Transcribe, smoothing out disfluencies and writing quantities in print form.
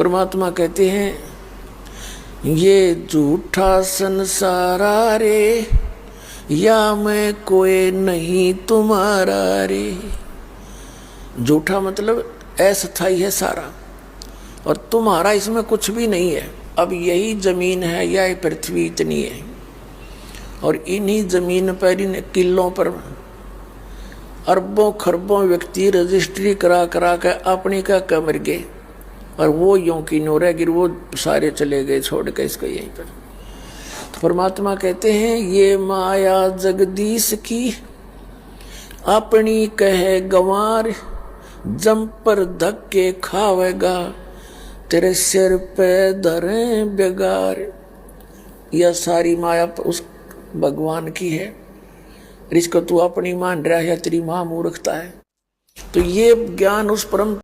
परमात्मा कहते हैं ये झूठा संसारा रे, या मैं कोई नहीं तुम्हारा रे। झूठा मतलब अस्थायी है सारा, और तुम्हारा इसमें कुछ भी नहीं है। अब यही जमीन है या ये पृथ्वी इतनी है, और इन्हीं जमीन पर, इन किलों पर अरबों खरबों व्यक्ति रजिस्ट्री करा करा के अपनी का कमर गए, और वो यों की नो रह गिर, वो सारे चले गए छोड़ के इसको यहीं पर। तो परमात्मा कहते हैं ये माया जगदीश की, अपनी कहे गंवार, जम पर धक्के खावेगा, तेरे सिर पे धरे बेगार। यह सारी माया उस भगवान की है, इसको तू अपनी मान रहा है, तेरी मां मूर्खता है। तो ये ज्ञान उस परम